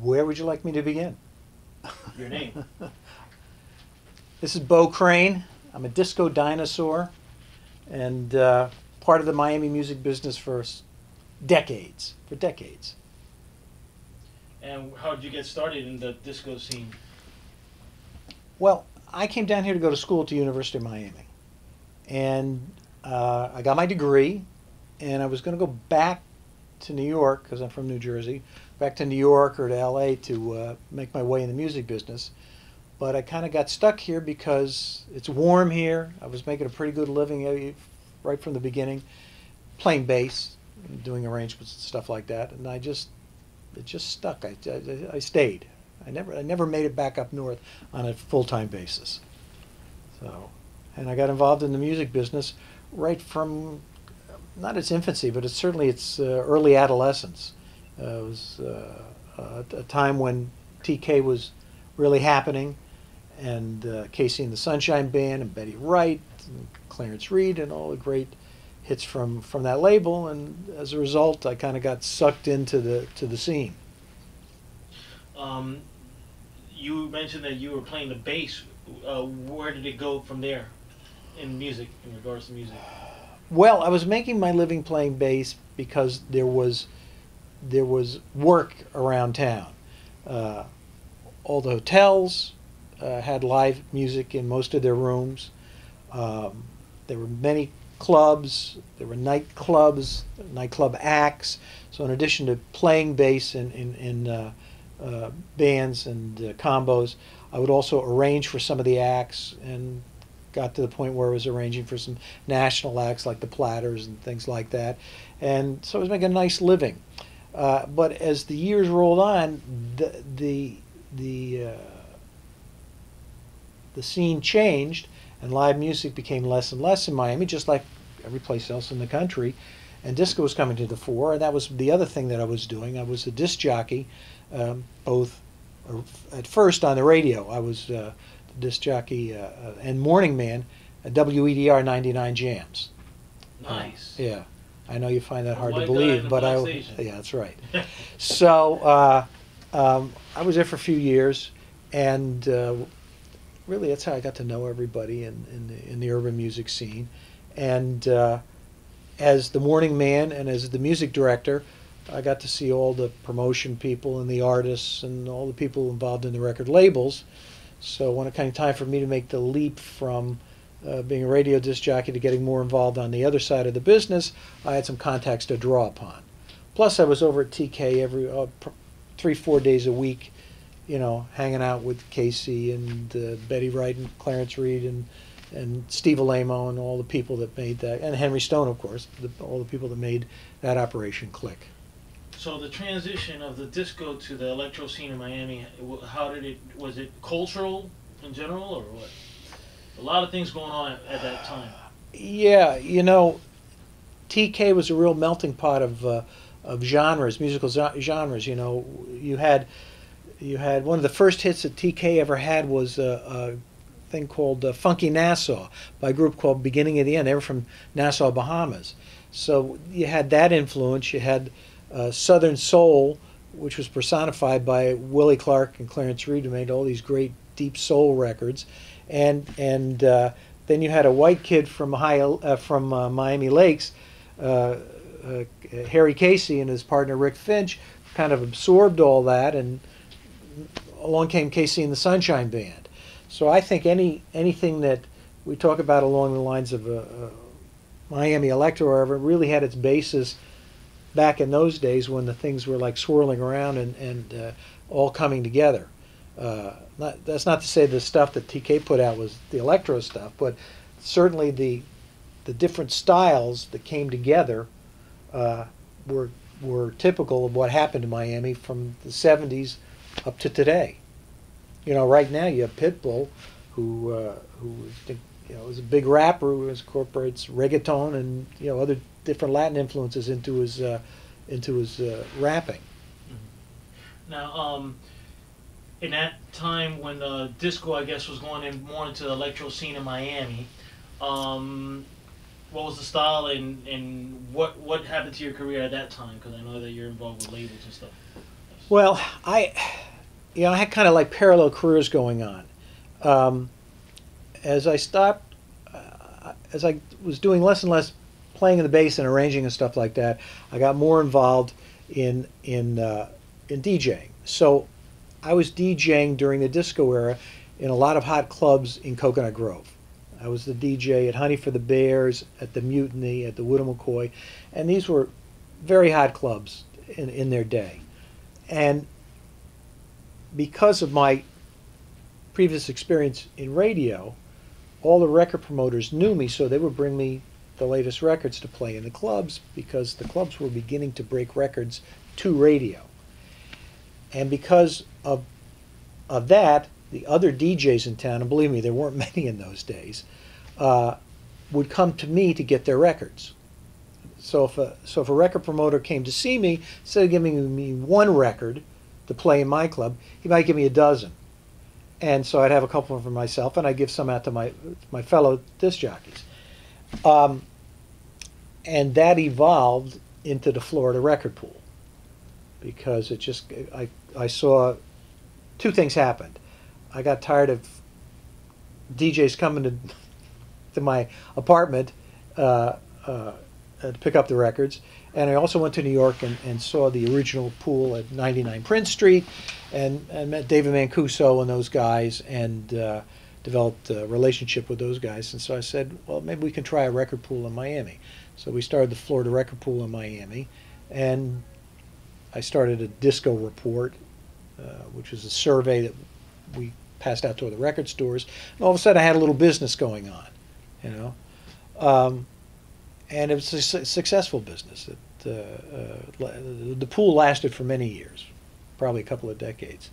Where would you like me to begin? Your name. This is Bo Crane. I'm a disco dinosaur and part of the Miami music business for decades. And how did you get started in the disco scene? Well, I came down here to go to school at the University of Miami. And I got my degree, and I was going to go back to New York, because I'm from New Jersey, back to New York or to LA to make my way in the music business. But I kind of got stuck here because it's warm here. I was making a pretty good living right from the beginning, playing bass, doing arrangements and stuff like that. And it just stuck. I stayed. I never made it back up north on a full-time basis. So, and I got involved in the music business right from not its infancy, but certainly its early adolescence. It was a time when TK was really happening, and Casey and the Sunshine Band, and Betty Wright, and Clarence Reed, and all the great hits from that label. And as a result, I kind of got sucked into the scene. You mentioned that you were playing the bass. Where did it go from there in music, in regards to music? Well, I was making my living playing bass because there was work around town. All the hotels had live music in most of their rooms. There were many clubs. There were nightclubs, nightclub acts. So in addition to playing bass in bands and combos, I would also arrange for some of the acts, and got to the point where I was arranging for some national acts like the Platters and things like that. And so I was making a nice living. But as the years rolled on, the scene changed, and live music became less and less in Miami, just like every place else in the country. And disco was coming to the fore, and that was the other thing that I was doing. I was a disc jockey, both at first on the radio. I was the disc jockey and morning man at WEDR 99 Jams. Nice. Yeah. I know you find that hard to White guy believe, in a but black I, station. yeah, that's right. So I was there for a few years, and really that's how I got to know everybody in the urban music scene. And as the morning man and as the music director, I got to see all the promotion people and the artists and all the people involved in the record labels. So when it came time for me to make the leap from being a radio disc jockey to getting more involved on the other side of the business, I had some contacts to draw upon. Plus, I was over at TK every 3-4 days a week, hanging out with Casey and Betty Wright and Clarence Reed and Steve Alamo and all the people that made that, and Henry Stone, of course, all the people that made that operation click. So the transition of the disco to the electro scene in Miami, was it cultural in general, or what? A lot of things going on at that time. Yeah, TK was a real melting pot of genres, musical genres. You had one of the first hits that TK ever had was a thing called Funky Nassau by a group called Beginning of the End. They were from Nassau, Bahamas. So you had that influence. You had Southern Soul, which was personified by Willie Clark and Clarence Reed, who made all these great deep soul records. And then you had a white kid from Miami Lakes, Harry Casey, and his partner Rick Finch kind of absorbed all that, and along came Casey and the Sunshine Band. So I think anything that we talk about along the lines of Miami electro, or whatever, really had its basis back in those days when the things were like swirling around and all coming together. That's not to say the stuff that TK put out was the electro stuff, but certainly the different styles that came together were typical of what happened in Miami from the 70s up to today. Right now you have Pitbull, who is a big rapper who incorporates reggaeton and other different Latin influences into his rapping. Now, in that time when disco, I guess, was going more into the electro scene in Miami, what was the style and what happened to your career at that time? Because I know that you're involved with labels and stuff. Well, I had kind of like parallel careers going on. Um, as I stopped, as I was doing less and less playing in the bass and arranging and stuff like that, I got more involved in DJing. So I was DJing during the disco era in a lot of hot clubs in Coconut Grove. I was the DJ at Honey for the Bears, at the Mutiny, at the Wood McCoy, and these were very hot clubs in their day. And because of my previous experience in radio, all the record promoters knew me, so they would bring me the latest records to play in the clubs because the clubs were beginning to break records to radio. And because of that, the other DJs in town, and believe me, there weren't many in those days, would come to me to get their records. So if a record promoter came to see me, instead of giving me one record to play in my club, he might give me a dozen. And so I'd have a couple for myself, and I'd give some out to my fellow disc jockeys. And that evolved into the Florida record pool because I saw two things happened. I got tired of DJs coming to my apartment to pick up the records. And I also went to New York and saw the original pool at 99 Prince Street and met David Mancuso and those guys and developed a relationship with those guys. And so I said, well, maybe we can try a record pool in Miami. So we started the Florida Record Pool in Miami. And I started a disco report, which was a survey that we passed out to other record stores. And all of a sudden I had a little business going on, you know. And it was a successful business. The pool lasted for many years, probably a couple of decades.